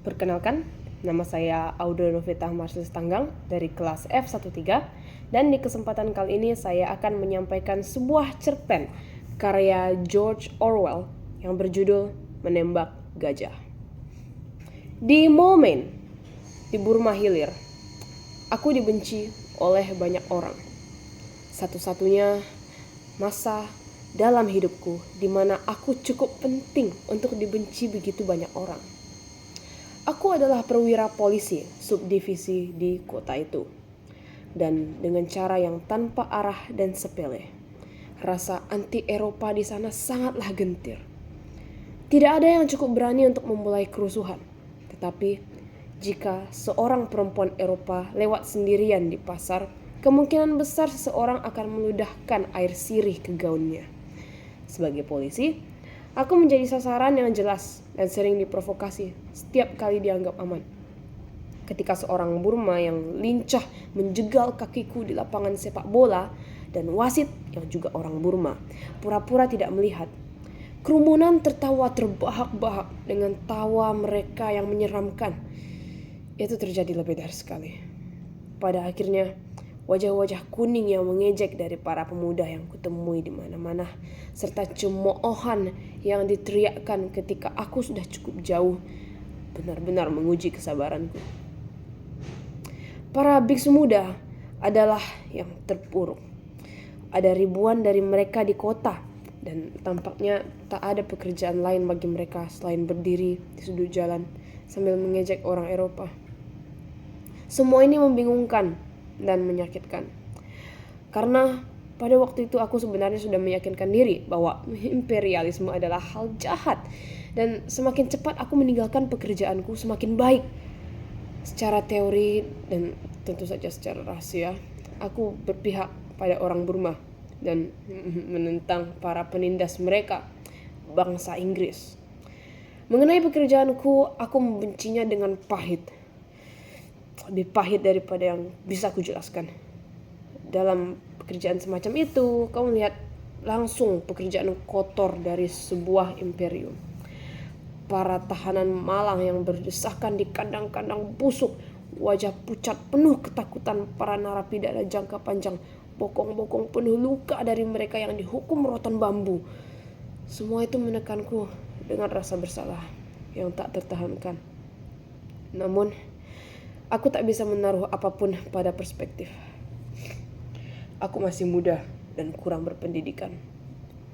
Perkenalkan, nama saya Audrey Novita Marcelus Tanggang dari kelas F13 dan di kesempatan kali ini saya akan menyampaikan sebuah cerpen karya George Orwell yang berjudul Menembak Gajah. Di Moulmein, di Burma Hilir, aku dibenci oleh banyak orang. Satu-satunya masa dalam hidupku di mana aku cukup penting untuk dibenci begitu banyak orang. Aku adalah perwira polisi subdivisi di kota itu. Dan dengan cara yang tanpa arah dan sepele, rasa anti Eropa di sana sangatlah gentir. Tidak ada yang cukup berani untuk memulai kerusuhan. Tetapi jika seorang perempuan Eropa lewat sendirian di pasar, kemungkinan besar seseorang akan meludahkan air sirih ke gaunnya. Sebagai polisi, aku menjadi sasaran yang jelas dan sering diprovokasi setiap kali dianggap aman. Ketika seorang Burma yang lincah menjegal kakiku di lapangan sepak bola dan wasit yang juga orang Burma pura-pura tidak melihat. Kerumunan tertawa terbahak-bahak dengan tawa mereka yang menyeramkan. Itu terjadi lebih dari sekali. Pada akhirnya, wajah-wajah kuning yang mengejek dari para pemuda yang kutemui di mana-mana, serta cemoohan yang diteriakkan ketika aku sudah cukup jauh, benar-benar menguji kesabaranku. Para biksu muda adalah yang terpuruk. Ada ribuan dari mereka di kota, dan tampaknya tak ada pekerjaan lain bagi mereka selain berdiri di sudut jalan sambil mengejek orang Eropa. Semua ini membingungkan dan menyakitkan. Karena pada waktu itu aku sebenarnya sudah meyakinkan diri bahwa imperialisme adalah hal jahat. Dan semakin cepat aku meninggalkan pekerjaanku, semakin baik. Secara teori dan tentu saja secara rahasia, aku berpihak pada orang Burma dan menentang para penindas mereka, bangsa Inggris. Mengenai pekerjaanku, aku membencinya dengan pahit. Lebih pahit daripada yang bisa aku jelaskan. Dalam pekerjaan semacam itu, kau melihat langsung pekerjaan kotor dari sebuah imperium. Para tahanan malang yang berdesakan di kandang-kandang busuk, wajah pucat penuh ketakutan para narapidana jangka panjang, bokong-bokong penuh luka dari mereka yang dihukum rotan bambu. Semua itu menekanku dengan rasa bersalah yang tak tertahankan. Namun, aku tak bisa menaruh apapun pada perspektif. Aku masih muda dan kurang berpendidikan.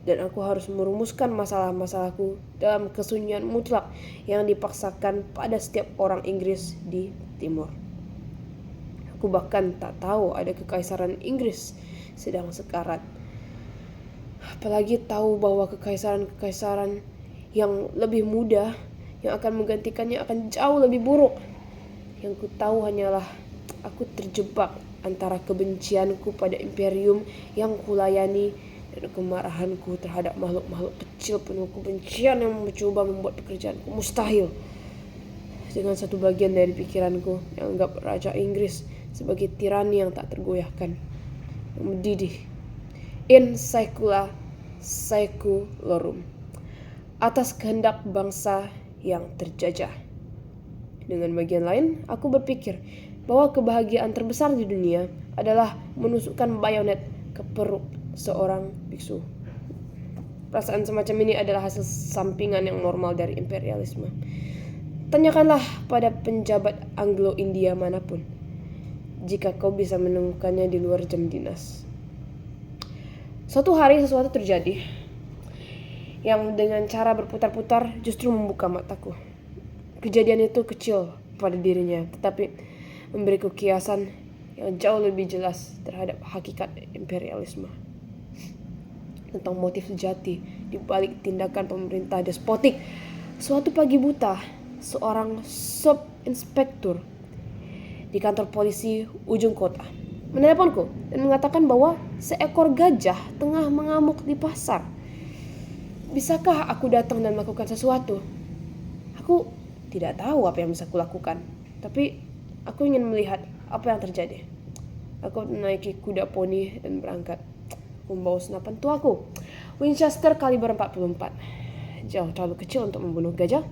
Dan aku harus merumuskan masalah-masalahku dalam kesunyian mutlak yang dipaksakan pada setiap orang Inggris di timur. Aku bahkan tak tahu ada kekaisaran Inggris sedang sekarat. Apalagi tahu bahwa kekaisaran-kekaisaran yang lebih muda yang akan menggantikannya akan jauh lebih buruk. Yang ku tahu hanyalah aku terjebak antara kebencianku pada imperium yang kulayani dan kemarahanku terhadap makhluk-makhluk kecil penuh kebencian yang mencoba membuat pekerjaanku mustahil. Dengan satu bagian dari pikiranku yang anggap Raja Inggris sebagai tirani yang tak tergoyahkan, yang mendidih, in saecula saeculorum, atas kehendak bangsa yang terjajah. Dengan bagian lain, aku berpikir bahwa kebahagiaan terbesar di dunia adalah menusukkan bayonet ke perut seorang biksu. Perasaan semacam ini adalah hasil sampingan yang normal dari imperialisme. Tanyakanlah pada penjabat Anglo-India manapun, jika kau bisa menemukannya di luar jam dinas. Suatu hari sesuatu terjadi yang dengan cara berputar-putar justru membuka mataku. Kejadian itu kecil pada dirinya, tetapi memberiku kiasan yang jauh lebih jelas terhadap hakikat imperialisme. Tentang motif sejati di balik tindakan pemerintah despotik. Suatu pagi buta, seorang sub-inspektur di kantor polisi ujung kota meneleponku dan mengatakan bahwa seekor gajah tengah mengamuk di pasar. Bisakah aku datang dan melakukan sesuatu? Aku tidak tahu apa yang bisa kulakukan, tapi aku ingin melihat apa yang terjadi. Aku menaiki kuda poni dan berangkat. Membawa senapan tuaku, Winchester kaliber 44. Jauh terlalu kecil untuk membunuh gajah,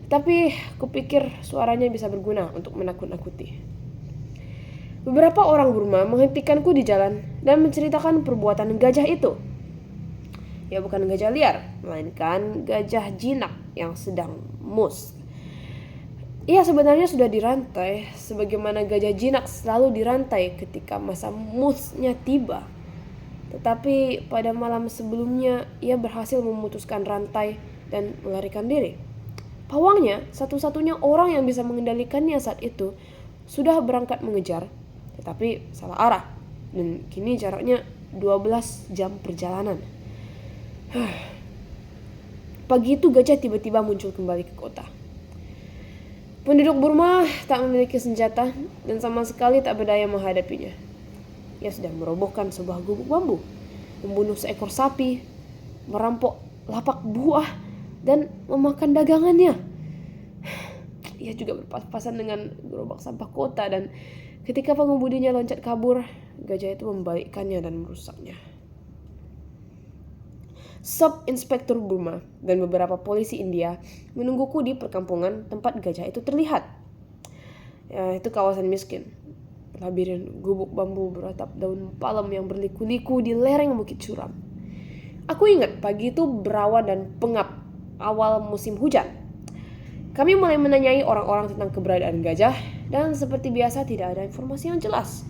Tapi kupikir suaranya bisa berguna untuk menakut-nakuti. Beberapa orang Burma menghentikanku di jalan dan menceritakan perbuatan gajah itu. Ya, bukan gajah liar, melainkan gajah jinak yang sedang mus. Ia sebenarnya sudah dirantai, sebagaimana gajah jinak selalu dirantai ketika masa musnya tiba. Tetapi pada malam sebelumnya, ia berhasil memutuskan rantai dan melarikan diri. Pawangnya, satu-satunya orang yang bisa mengendalikannya saat itu, sudah berangkat mengejar, tetapi salah arah. Dan kini jaraknya 12 jam perjalanan. Pagi itu gajah tiba-tiba muncul kembali ke kota. Penduduk Burma tak memiliki senjata dan sama sekali tak berdaya menghadapinya. Ia sudah merobohkan sebuah gubuk bambu, membunuh seekor sapi, merampok lapak buah, dan memakan dagangannya. Ia juga berpas-pasan dengan gerobak sampah kota, dan ketika pengemudinya loncat kabur, gajah itu membalikkannya dan merusaknya. Sub-inspektur Burma dan beberapa polisi India menungguku di perkampungan tempat gajah itu terlihat. Ya, itu kawasan miskin. Labirin gubuk bambu beratap daun palem yang berliku-liku di lereng bukit curam. Aku ingat pagi itu berawan dan pengap, awal musim hujan. Kami mulai menanyai orang-orang tentang keberadaan gajah, dan seperti biasa tidak ada informasi yang jelas.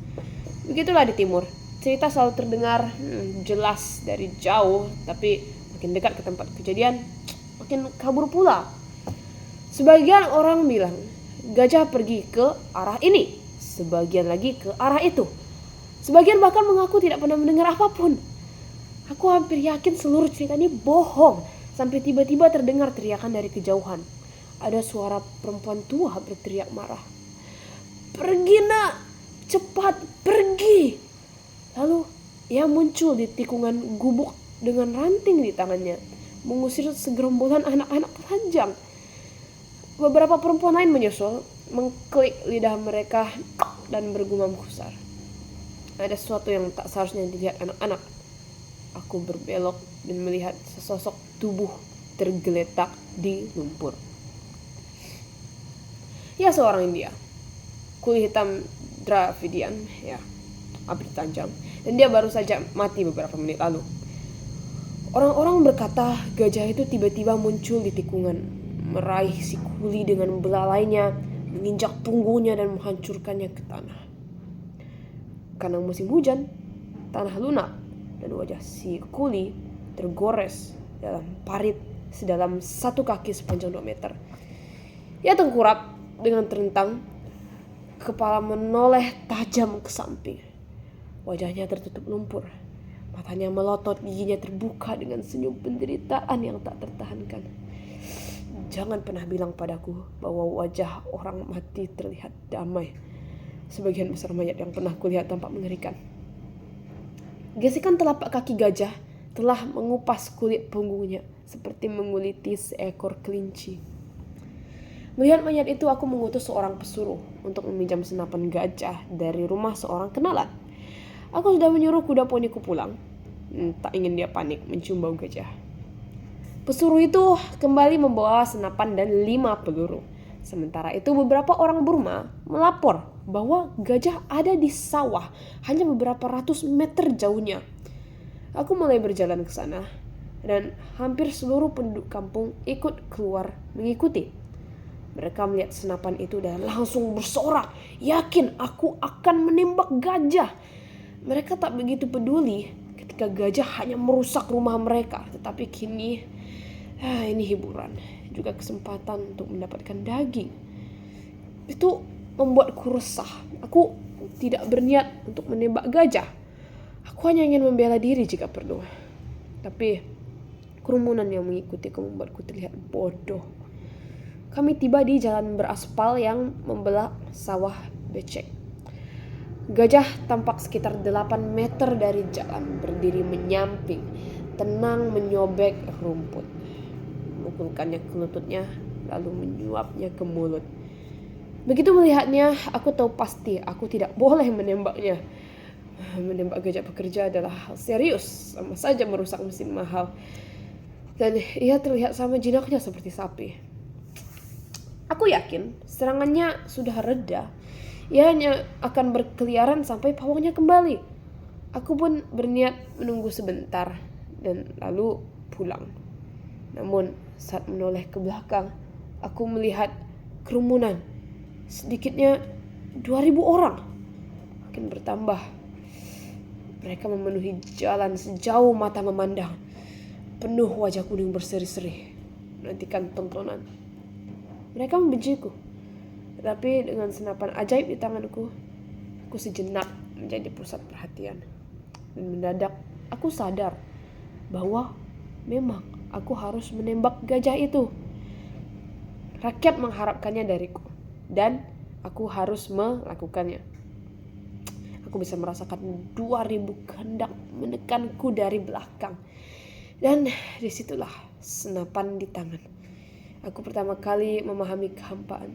Begitulah di timur. Cerita selalu terdengar jelas dari jauh, tapi makin dekat ke tempat kejadian, makin kabur pula. Sebagian orang bilang gajah pergi ke arah ini, sebagian lagi ke arah itu. Sebagian bahkan mengaku tidak pernah mendengar apapun. Aku hampir yakin seluruh cerita ini bohong, sampai tiba-tiba terdengar teriakan dari kejauhan. Ada suara perempuan tua berteriak marah. "Pergi nak, cepat pergi!" Lalu ia muncul di tikungan gubuk dengan ranting di tangannya, mengusir segerombolan anak-anak telanjang. Beberapa perempuan lain menyusul, mengklik lidah mereka dan bergumam kusar. Ada sesuatu yang tak seharusnya dilihat anak-anak. Aku berbelok dan melihat sesosok tubuh tergeletak di lumpur. Ya, seorang India, kulit hitam Dravidian, ya, abri tajam, dan dia baru saja mati beberapa menit lalu. Orang-orang berkata gajah itu tiba-tiba muncul di tikungan, meraih si kuli dengan belalainya, menginjak punggungnya dan menghancurkannya ke tanah. Karena musim hujan, tanah lunak, dan wajah si kuli tergores dalam parit sedalam 1 kaki sepanjang 2 meter. Ia tengkurap dengan terentang, kepala menoleh tajam ke samping. Wajahnya tertutup lumpur, matanya melotot, giginya terbuka dengan senyum penderitaan yang tak tertahankan. Jangan pernah bilang padaku bahwa wajah orang mati terlihat damai. Sebagian besar mayat yang pernah kulihat tampak mengerikan. Gesekan telapak kaki gajah telah mengupas kulit punggungnya seperti menguliti seekor kelinci. Melihat mayat itu, aku mengutus seorang pesuruh untuk meminjam senapan gajah dari rumah seorang kenalan. Aku sudah menyuruh kuda poniku pulang. Tak ingin dia panik mencium bau gajah. Pesuruh itu kembali membawa senapan dan 5 peluru. Sementara itu beberapa orang Burma melapor bahwa gajah ada di sawah hanya beberapa ratus meter jauhnya. Aku mulai berjalan ke sana dan hampir seluruh penduduk kampung ikut keluar mengikuti. Mereka melihat senapan itu dan langsung bersorak, yakin aku akan menembak gajah. Mereka tak begitu peduli ketika gajah hanya merusak rumah mereka. Tetapi kini, ini hiburan, juga kesempatan untuk mendapatkan daging. Itu membuatku resah. Aku tidak berniat untuk menembak gajah. Aku hanya ingin membela diri jika perlu. Tapi kerumunan yang mengikutiku membuatku terlihat bodoh. Kami tiba di jalan beraspal yang membelah sawah becek. Gajah tampak sekitar 8 meter dari jalan, berdiri menyamping, tenang menyobek rumput. Memukulkannya ke lututnya, lalu menyuapnya ke mulut. Begitu melihatnya, aku tahu pasti aku tidak boleh menembaknya. Menembak gajah pekerja adalah hal serius, sama saja merusak mesin mahal. Dan ia terlihat sama jinaknya seperti sapi. Aku yakin serangannya sudah reda. Ia hanya akan berkeliaran sampai pawangnya kembali. Aku pun berniat menunggu sebentar dan lalu pulang. Namun saat menoleh ke belakang, aku melihat kerumunan. Sedikitnya 2.000 orang. Makin bertambah. Mereka memenuhi jalan sejauh mata memandang. Penuh wajah kuning berseri-seri. Menantikan tontonan. Mereka membenciku. Tetapi dengan senapan ajaib di tanganku, aku sejenak menjadi pusat perhatian. Dan mendadak aku sadar bahwa memang aku harus menembak gajah itu. Rakyat mengharapkannya dariku dan aku harus melakukannya. Aku bisa merasakan 2.000 kehendak menekanku dari belakang. Dan disitulah senapan di tangan. Aku pertama kali memahami kehampaan,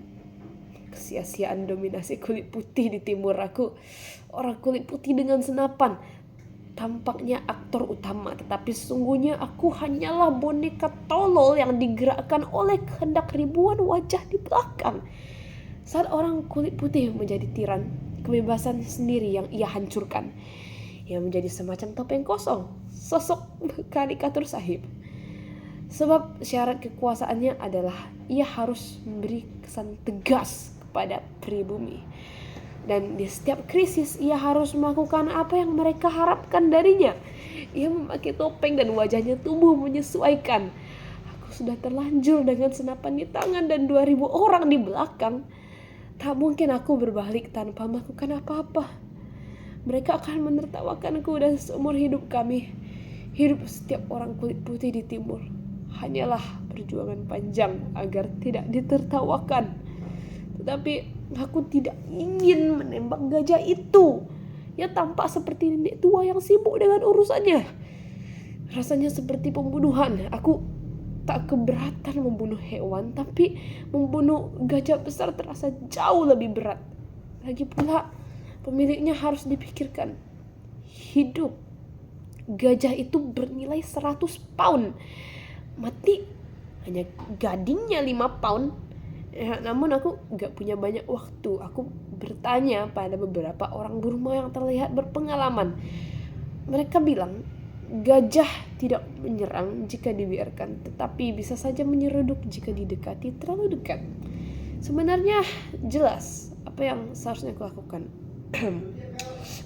kesia-siaan dominasi kulit putih di timur. Aku orang kulit putih dengan senapan. Tampaknya aktor utama, tetapi sesungguhnya aku hanyalah boneka tolol yang digerakkan oleh kehendak ribuan wajah di belakang. Saat orang kulit putih menjadi tiran, kebebasan sendiri yang ia hancurkan. Ia menjadi semacam topeng kosong, sosok karikatur sahib. Sebab syarat kekuasaannya adalah ia harus memberi kesan tegas kepada pribumi. Dan di setiap krisis ia harus melakukan apa yang mereka harapkan darinya. Ia memakai topeng dan wajahnya tumbuh menyesuaikan. Aku sudah terlanjur dengan senapan di tangan dan 2.000 orang di belakang. Tak mungkin aku berbalik tanpa melakukan apa-apa. Mereka akan menertawakanku dan seumur hidup kami. Hidup setiap orang kulit putih di timur hanyalah perjuangan panjang agar tidak ditertawakan. Tetapi aku tidak ingin menembak gajah itu. Ia tampak seperti nenek tua yang sibuk dengan urusannya. Rasanya seperti pembunuhan. Aku tak keberatan membunuh hewan, tapi membunuh gajah besar terasa jauh lebih berat. Lagi pula pemiliknya harus dipikirkan. Hidup gajah itu bernilai 100 pound. Mati hanya gadingnya 5 pound. Namun aku gak punya banyak waktu. Aku bertanya pada beberapa orang Burma yang terlihat berpengalaman. Mereka bilang gajah tidak menyerang jika dibiarkan, tetapi bisa saja menyeruduk jika didekati terlalu dekat. Sebenarnya jelas apa yang seharusnya aku lakukan.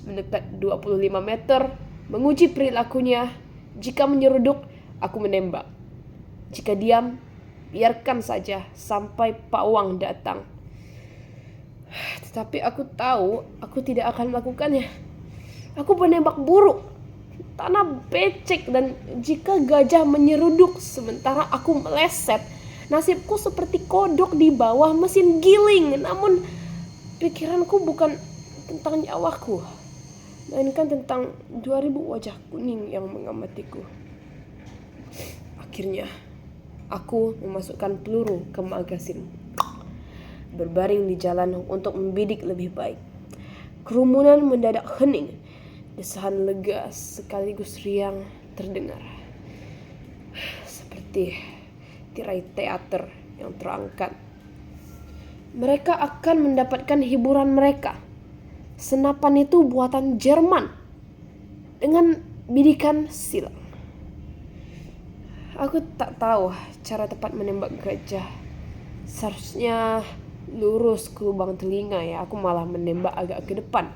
Mendekat 25 meter, menguji perilakunya. Jika menyeruduk, aku menembak. Jika diam, biarkan saja sampai pawang datang. Tetapi aku tahu aku tidak akan melakukannya. Aku penembak buruk, tanah becek, dan jika gajah menyeruduk sementara aku meleset, nasibku seperti kodok di bawah mesin giling. Namun pikiranku bukan tentang nyawaku, melainkan tentang 2.000 wajah kuning yang mengamatiku. Akhirnya aku memasukkan peluru ke magasin, berbaring di jalan untuk membidik lebih baik. Kerumunan mendadak hening. Desahan lega sekaligus riang terdengar. Seperti tirai teater yang terangkat. Mereka akan mendapatkan hiburan mereka. Senapan itu buatan Jerman dengan bidikan silang. Aku tak tahu cara tepat menembak gajah. Seharusnya lurus ke lubang telinga ya. Aku malah menembak agak ke depan.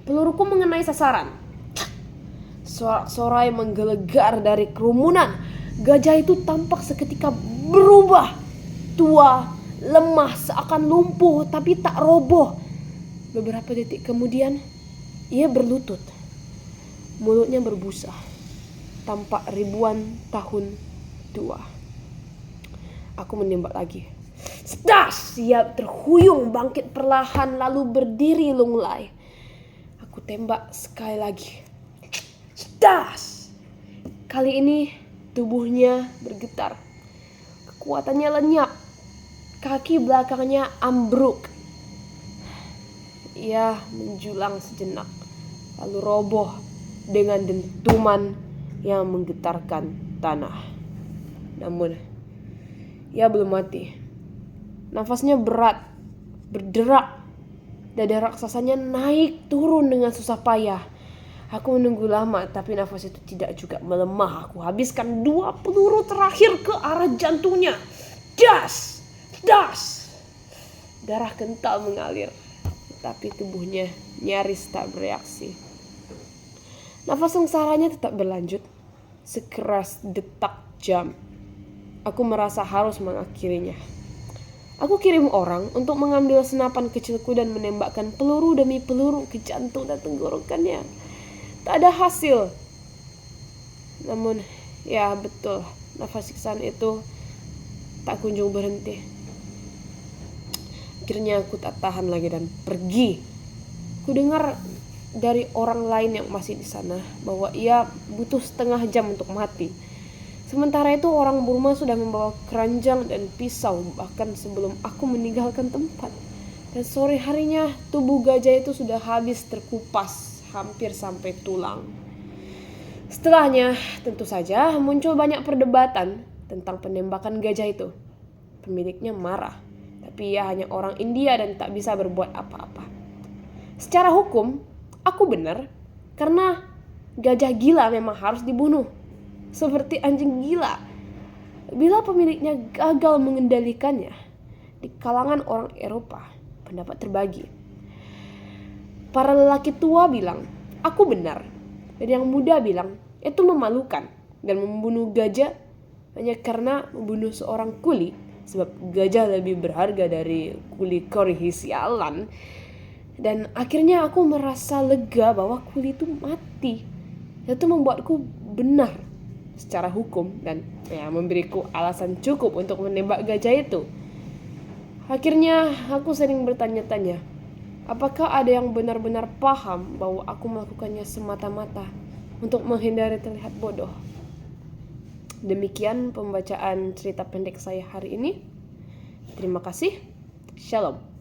Peluruku mengenai sasaran. Sorak-sorai menggelegar dari kerumunan. Gajah itu tampak seketika berubah. Tua, lemah, seakan lumpuh tapi tak roboh. Beberapa detik kemudian ia berlutut. Mulutnya berbusa. Tampak ribuan tahun tua. Aku menembak lagi. Stas! Ia terhuyung bangkit perlahan lalu berdiri lunglai. Aku tembak sekali lagi. Stas! Kali ini tubuhnya bergetar. Kekuatannya lenyap. Kaki belakangnya ambruk. Ia menjulang sejenak lalu roboh dengan dentuman yang menggetarkan tanah. Namun ia belum mati. Nafasnya berat, berderak. Dada raksasanya naik turun dengan susah payah. Aku menunggu lama, tapi nafas itu tidak juga melemah. Aku habiskan 2 peluru terakhir ke arah jantungnya. Das! Das! Darah kental mengalir, tapi tubuhnya nyaris tak bereaksi. Nafas sengsaranya tetap berlanjut, sekeras detak jam. Aku merasa harus mengakhirinya. Aku kirim orang untuk mengambil senapan kecilku dan menembakkan peluru demi peluru ke jantung dan tenggorokannya. Tak ada hasil. Namun, ya betul, nafas siksaan itu tak kunjung berhenti. Akhirnya aku tak tahan lagi dan pergi. Ku dengar dari orang lain yang masih di sana bahwa ia butuh setengah jam untuk mati. Sementara itu orang Burma sudah membawa keranjang dan pisau bahkan sebelum aku meninggalkan tempat. Dan sore harinya tubuh gajah itu sudah habis terkupas hampir sampai tulang. Setelahnya tentu saja muncul banyak perdebatan tentang penembakan gajah itu. Pemiliknya marah, tapi ia hanya orang India dan tak bisa berbuat apa-apa. Secara hukum, aku benar karena gajah gila memang harus dibunuh. Seperti anjing gila. Bila pemiliknya gagal mengendalikannya, di kalangan orang Eropa, pendapat terbagi. Para lelaki tua bilang, aku benar. Dan yang muda bilang, itu memalukan. Dan membunuh gajah hanya karena membunuh seorang kuli. Sebab gajah lebih berharga dari kuli kori sialan. Dan akhirnya aku merasa lega bahwa kuli itu mati. Itu membuatku benar secara hukum dan memberiku alasan cukup untuk menembak gajah itu. Akhirnya aku sering bertanya-tanya, apakah ada yang benar-benar paham bahwa aku melakukannya semata-mata untuk menghindari terlihat bodoh. Demikian pembacaan cerita pendek saya hari ini. Terima kasih. Shalom.